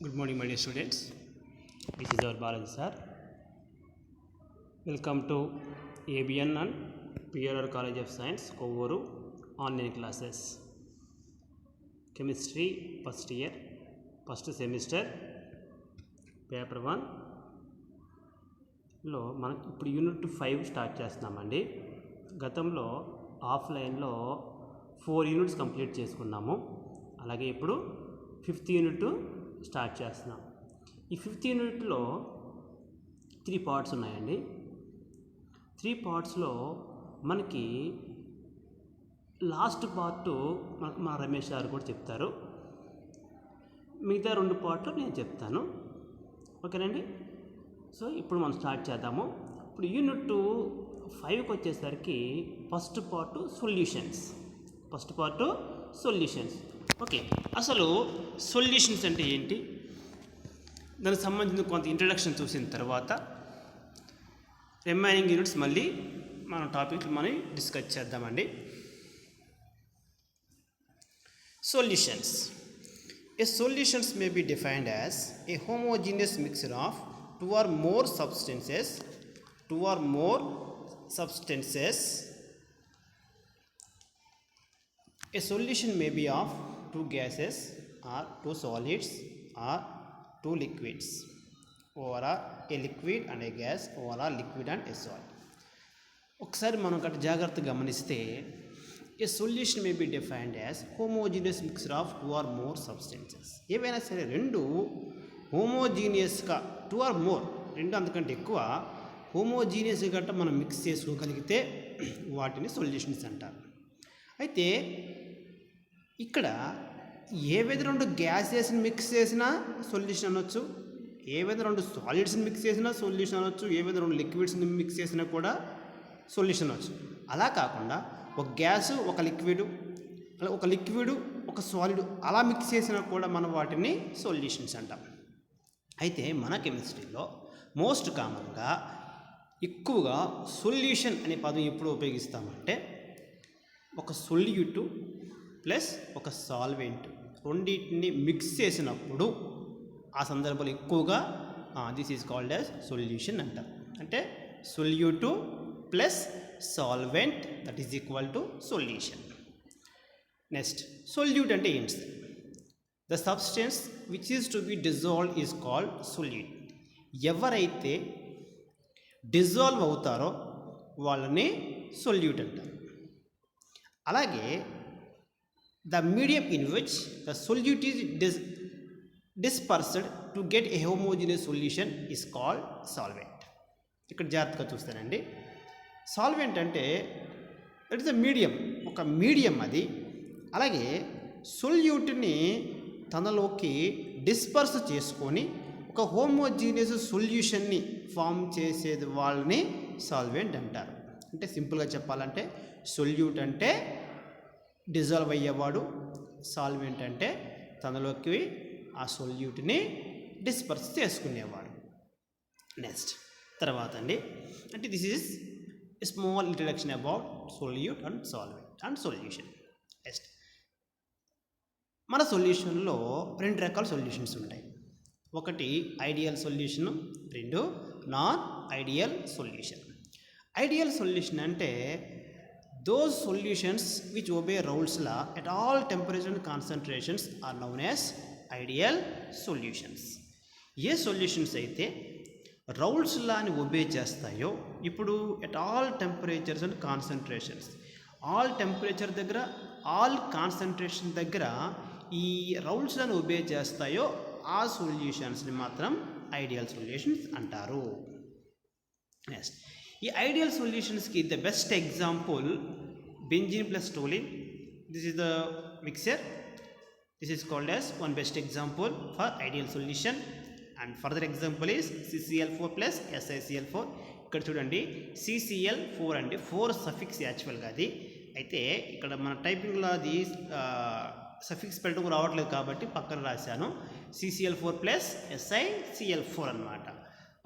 Good morning, my dear students. This is our Balaji sir. Welcome to ABN and PRR College of Science, Kovoru online classes. Chemistry first year, first semester, paper 1 లో మనం ఇప్పుడు unit 5 start చేస్తున్నామండి. గతంలో ఆఫ్లైన్లో 4 units complete చేసుకున్నాము. అలాగే ఇప్పుడు 5th unit start చేస్తున్నాం. ఈ 5th యూనిట్లో 3 పార్ట్స్ ఉన్నాయండి. 3 పార్ట్స్లో మనకి లాస్ట్ పార్ట్ మా రమేష్ గారు కూడా చెప్తారు. మిగతా 2 పార్ట్లు నేను చెప్తాను. ఓకేనండి. సో ఇప్పుడు మనం స్టార్ట్ చేద్దాము. ఇప్పుడు యూనిట్ 5కి వచ్చేసరికి ఫస్ట్ పార్ట్ సొల్యూషన్స్. ఓకే, అసలు సొల్యూషన్స్ అంటే ఏంటి, దానికి సంబంధించిన కొంత ఇంట్రడక్షన్ చూసిన తర్వాత రిమైనింగ్ యూనిట్స్ మళ్ళీ మన టాపిక్ మనం డిస్కస్ చేద్దామండి. Solutions. A solutions may be defined as a homogeneous mixture of two or more substances. A solution may be of two gases or two solids or two liquids, or a liquid and a gas, or a liquid and a solid. ఒకసారి మనం గట్ట జాగ్రత్తగా గమనిస్తే a solution may be defined as homogeneous mixer of 2 or more substances. ఏవైనా సరే రెండు హోమోజీనియస్గా 2 or more, రెండు అంతకంటే ఎక్కువ హోమోజీనియస్ గట్ట మనం మిక్స్ చేసుకోగలిగితే వాటిని సొల్యూషన్స్ అంటారు. అయితే ఇక్కడ ఏవైతే 2 గ్యాసెస్ని మిక్స్ చేసినా సొల్యూషన్ అనొచ్చు, ఏవైతే 2 సాలిడ్స్ని మిక్స్ చేసినా సొల్యూషన్ అనొచ్చు, ఏవైతే 2 లిక్విడ్స్ని మిక్స్ చేసినా కూడా సొల్యూషన్ అనొచ్చు. అలా కాకుండా ఒక గ్యాసు ఒక లిక్విడ్, ఒక లిక్విడ్ ఒక సాలిడ్ అలా మిక్స్ చేసినా కూడా మనం వాటిని సొల్యూషన్స్ అంటాం. అయితే మన కెమిస్ట్రీలో మోస్ట్ కామన్గా ఎక్కువగా సొల్యూషన్ అనే పదం ఎప్పుడు ఉపయోగిస్తామంటే ఒక సొల్యూట్ ప్లస్ ఒక సాల్వెంట్ రెండింటిని మిక్స్ చేసినప్పుడు ఆ సందర్భంలో ఎక్కువగా this is called as solution అంటారు. అంటే solute plus solvent that is equal to solution. Next, solute అంటే ఏంటి? The substance which is to be dissolved is called solute. ఎవరైతే డిజాల్వ్ అవుతారో వాళ్ళని సొల్యూట్ అంటారు. అలాగే the medium in which the solute is dispersed to get a homogeneous solution is called solvent. ఇక్కడ జాగ్రత్తగా చూస్తానండి. సాల్వెంట్ అంటే ఇట్ ఇస్ అ మీడియం, ఒక మీడియం అది. అలాగే సొల్యూట్ని తనలోకి డిస్పర్స్ చేసుకొని ఒక హోమోజీనియస్ సొల్యూషన్ని ఫామ్ చేసేది వాళ్ళని సాల్వెంట్ అంటారు. అంటే సింపుల్గా చెప్పాలంటే సొల్యూట్ అంటే డిజాల్వ్ అయ్యేవాడు, సాల్వెంట్ అంటే తనలోకి ఆ సొల్యూట్ని డిస్పర్స్ చేసుకునేవాడు. నెక్స్ట్ తర్వాత అండి, అంటే this is small introduction about solute and solvent and solution. Next, మన సొల్యూషన్లో 2 రకాల సొల్యూషన్స్ ఉంటాయి. ఒకటి ideal solution, 2 non ideal solution. Ideal solution అంటే those solutions which obey Raoult's law at all temperature and concentrations are known as ideal solutions. ఏ solutions అయితే Raoult's లాని obey చేస్తాయో, ఇప్పుడు at all temperatures and concentrations, all temperature దగ్గర all concentration దగ్గర ఈ Raoult's లాని ఒబే చేస్తాయో ఆ సొల్యూషన్స్ని మాత్రం ఐడియల్ సొల్యూషన్స్ అంటారు. నెక్స్ట్, ఈ ఐడియల్ సొల్యూషన్స్కి the best example benzene plus toluene. This is the mixture. This is called as one best example for ideal solution. And further example is CCl4 plus SiCl4. ఇక్కడ చూడండి, CCl4 అంటే 4 suffix యాక్చువల్గా అది. అయితే ఇక్కడ మన టైపింగ్లో అది సఫిక్స్ పెట్టడం రావట్లేదు కాబట్టి పక్కన రాశాను. CCl4 ప్లస్ SiCl4 అనమాట.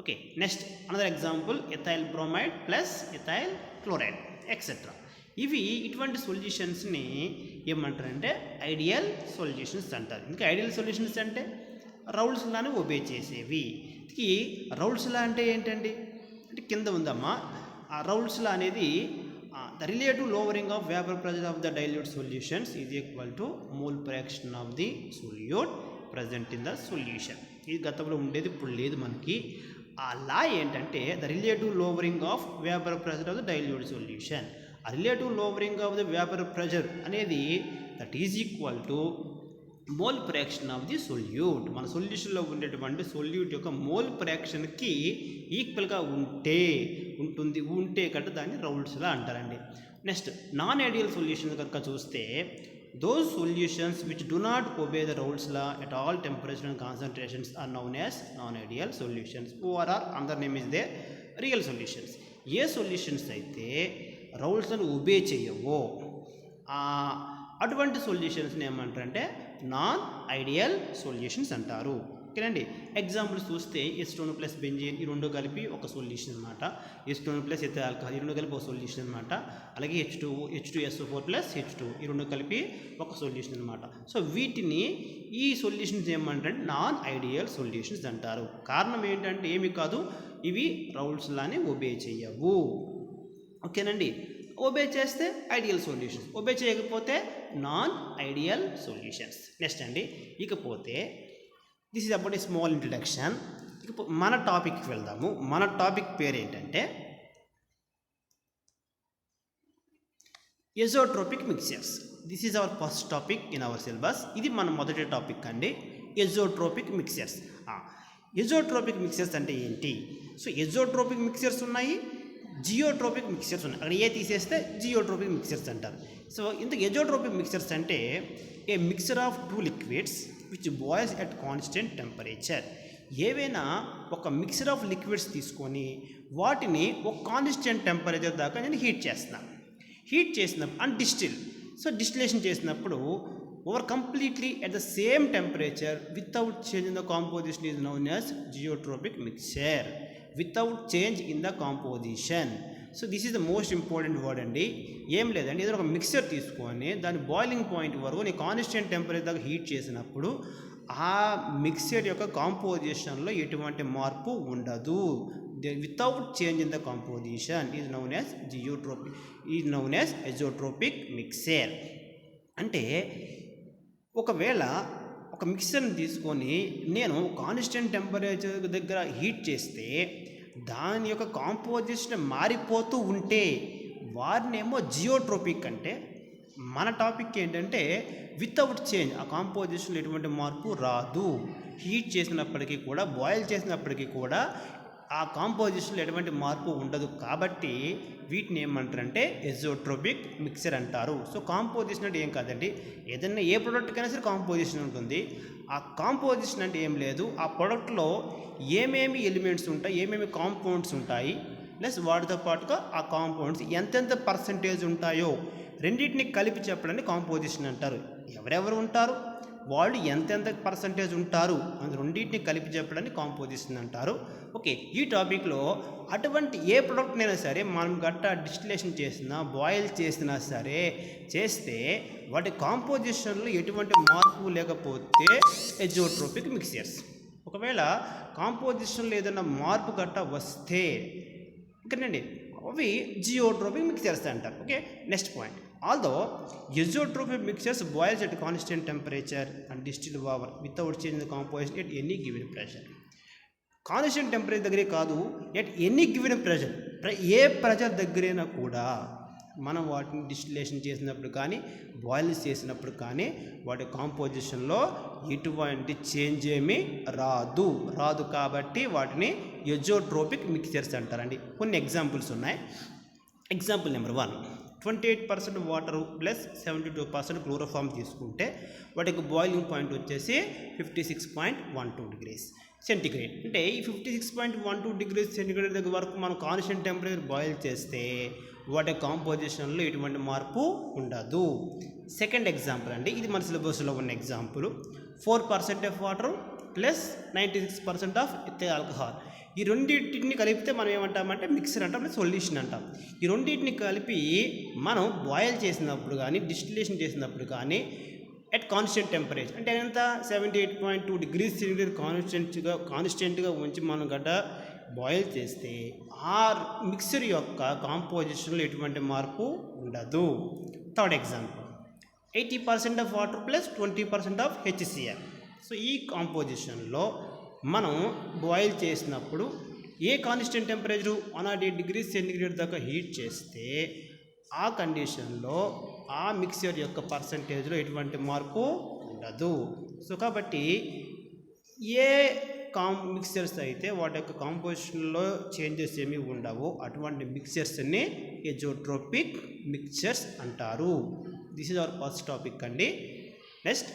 Okay, next another example ethyl bromide plus ethyl chloride etcetera. ఇటువంటి సొల్యూషన్స్ని ఏమంటారంటే ఐడియల్ సొల్యూషన్స్ అంటారు. ఇంకా ఐడియల్ సొల్యూషన్స్ అంటే రౌల్స్ లాని ఒబే చేసేవి. ఈ రౌల్స్ లా అంటే ఏంటండి అంటే కింద ఉందమ్మా. ఆ రౌల్స్ లా అనేది the relative lowering of vapor pressure of the dilute solutions is equal to mole fraction of the solute present in the solution. ఇది గతంలో ఉండేది, ఇప్పుడు లేదు మనకి. ఆ లా ఏంటంటే the relative lowering of vapour pressure of the dilute solution. ఆ relative lowering of the vapour pressure అనేది that is equal to mole fraction of the solute. మన సొల్యూషన్లో ఉండేటువంటి సొల్యూట్ యొక్క మోల్ ఫ్రాక్షన్కి ఈక్వల్గా ఉంటే కనుక దాన్ని రౌల్స్లా అంటారండి. నెక్స్ట్ నాన్ ఐడియల్ సొల్యూషన్ కనుక చూస్తే those solutions which do not obey the Raoult's law at all temperature and concentrations are known as non-ideal solutions. ORR another name is there real solutions. ఏ solutions అయితే Raoult's అని obey చేయవో అటువంటి సొల్యూషన్స్ని ఏమంటారంటే non ideal solutions అంటారు. ఓకేనండి. Examples చూస్తే acetone plus benzene ఈ రెండు కలిపి ఒక సొల్యూషన్ అనమాట. ఎసిటోన్ ప్లస్ ఎథైల్ ఆల్కహాల్ ఈ రెండు కలిపి ఒక సొల్యూషన్ అనమాట. అలాగే H2SO4 ప్లస్ H2 ఈ రెండు కలిపి ఒక సొల్యూషన్ అనమాట. సో వీటిని ఈ సొల్యూషన్స్ ఏమంటారంటే నాన్ ఐడియల్ సొల్యూషన్స్ అంటారు. కారణం ఏంటంటే ఏమి కాదు, ఇవి రౌల్స్ లాని ఒబే చేయవు. ఓకేనండి. ఒబే చేస్తే ఐడియల్ సొల్యూషన్స్, ఒబే చేయకపోతే నాన్ ఐడియల్ సొల్యూషన్స్. నెక్స్ట్ అండి, ఇకపోతే this is about a small introduction. మన టాపిక్కి వెళ్దాము. మన టాపిక్ పేరు ఏంటంటే azeotropic mixtures. This is our first topic in our syllabus. ఇది మన మొదటి టాపిక్ అండి, ఎజోట్రోపిక్ మిక్చర్స్. ఎజోట్రోపిక్ మిక్చర్స్ అంటే ఏంటి? సో ఎజోట్రోపిక్ మిక్చర్స్ ఉన్నాయి, జియోట్రోపిక్ మిక్చర్స్ ఉన్నాయి. అక్కడ ఏ తీసేస్తే జియోట్రోపిక్ మిక్చర్స్ అంటారు. సో ఇంత ఎజోట్రోపిక్ మిక్చర్స్ అంటే ఏ mixture of two liquids which boils at constant temperature. ఏవైనా ఒక మిక్చర్ ఆఫ్ లిక్విడ్స్ తీసుకొని వాటిని ఒక కాన్స్టెంట్ టెంపరేచర్ దాకా నేను హీట్ చేస్తున్నాను. హీట్ చేసినప్పుడు అండ్ సో డిస్టిలేషన్ చేసినప్పుడు over completely at the same temperature without change in the composition is known as azeotropic mixture. Without change in the composition. So this is the most important word అండి. ఏం లేదండి, ఏదైనా ఒక mixture తీసుకొని దాని boiling point వరకు నీ constant temperature దాకా హీట్ చేసినప్పుడు ఆ మిక్చర్ యొక్క కాంపోజిషన్లో ఎటువంటి మార్పు ఉండదు. Without change in the composition is known as azeotropic mixture. అంటే ఒకవేళ ఒక మిక్చర్ని తీసుకొని నేను కాన్స్టెంట్ టెంపరేచర్ దగ్గర హీట్ చేస్తే దాని యొక్క కాంపోజిషన్ మారిపోతూ ఉంటే వారినేమో జియోట్రోపిక్ అంటే, మన టాపిక్ ఏంటంటే వితౌట్ చేంజ్, ఆ కాంపోజిషన్లో ఎటువంటి మార్పు రాదు. హీట్ చేసినప్పటికీ కూడా, బాయిల్ చేసినప్పటికీ కూడా ఆ కాంపోజిషన్లో ఎటువంటి మార్పు ఉండదు. కాబట్టి వీటిని ఏమంటారంటే ఎజోట్రోపిక్ మిక్చర్ అంటారు. సో కాంపోజిషన్ అంటే ఏం కాదండి, ఏదైనా ఏ ప్రోడక్ట్కైనా సరే కాంపోజిషన్ ఉంటుంది. ఆ కాంపోజిషన్ అంటే ఏం లేదు, ఆ ప్రోడక్ట్లో ఏమేమి ఎలిమెంట్స్ ఉంటాయి, ఏమేమి కాంపౌండ్స్ ఉంటాయి, ప్లస్ వాటితో పాటుగా ఆ కాంపౌండ్స్ ఎంతెంత పర్సంటేజ్ ఉంటాయో రెండింటిని కలిపి చెప్పడాన్ని కాంపోజిషన్ అంటారు. ఎవరెవరు ఉంటారు, వాళ్ళు ఎంతెంత పర్సంటేజ్ ఉంటారు, అది రెండింటిని కలిపి చెప్పడాన్ని కాంపోజిషన్ అంటారు. ఓకే, ఈ టాపిక్లో అటువంటి ఏ ప్రోడక్ట్నైనా సరే మనం గట్ట డిస్టిలేషన్ చేసినా, బాయిల్ చేసినా సరే చేస్తే వాటి కాంపోజిషన్లో ఎటువంటి మార్పు లేకపోతే ఎజోట్రోపిక్ మిక్చర్స్. ఒకవేళ కాంపోజిషన్లో ఏదైనా మార్పు గట్ట వస్తే ఓకేనండి, అవి జియోట్రోపిక్ మిక్చర్స్ అంటారు. Okay, next point. Although ezotropic mixtures boils at constant temperature and distilled water without changing the composition at any given pressure. Constant temperature దగ్గరే కాదు, at any given pressure, A pressure దగ్గరైనా కూడా మనం వాటిని distillation చేసినప్పుడు కానీ boil చేసినప్పుడు కానీ వాటి కాంపోజిషన్లో ఎటువంటి చేంజ్ ఏమీ రాదు. కాబట్టి వాటిని ఎజోట్రోపిక్ మిక్చర్స్ అంటారండి. కొన్ని ఎగ్జాంపుల్స్ ఉన్నాయి. Example number 1, 28% water plus 72% chloroform తీసుకుంటే వాటికి బాయిలింగ్ పాయింట్ వచ్చేసి 56.12 degrees సెంటిగ్రేడ్. అంటే ఈ 56.12 degrees సెంటిగ్రేడ్ దగ్గర వరకు మనం కాన్స్టెంట్ టెంపరేచర్ బాయిల్ చేస్తే వాటి కాంపోజిషన్లో ఎటువంటి మార్పు ఉండదు. సెకండ్ ఎగ్జాంపుల్ అండి, ఇది మన సిలబస్లో ఉన్న example. 4% of water plus 96% of ethyl alcohol. ఈ రెండింటిని కలిపితే మనం ఏమంటామంటే మిక్సర్ అంటాం, సొల్యూషన్ అంటాం. ఈ రెండింటిని కలిపి మనం బాయిల్ చేసినప్పుడు కానీ డిస్టిలేషన్ చేసినప్పుడు కానీ ఎట్ కాన్స్టెంట్ టెంపరేచర్ అంటే ఎంత 78.2 degrees సెంటిగ్రేడ్ కాన్స్టెంట్గా ఉంచి మనం గడ్డ బాయిల్ చేస్తే ఆ మిక్సర్ యొక్క కాంపోజిషన్లో ఎటువంటి మార్పు ఉండదు. Third example 80% of water plus 20% of HCl. So ఈ కాంపోజిషన్లో మనం బాయిల్ చేసినప్పుడు a constant temperature 108 degrees centigrade దాకా హీట్ చేస్తే ఆ కండిషన్లో ఆ మిక్సర్ యొక్క పర్సంటేజ్లో ఎటువంటి మార్పు ఉండదు. సో కాబట్టి ఏ మిక్సర్స్ అయితే వాటి యొక్క కాంపోజిషన్లో చేంజెస్ ఏమీ ఉండవు అటువంటి మిక్సర్స్ని ఎజోట్రోపిక్ మిక్చర్స్ అంటారు. This is our first topic అండి. Next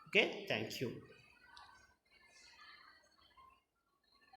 okay, thank you.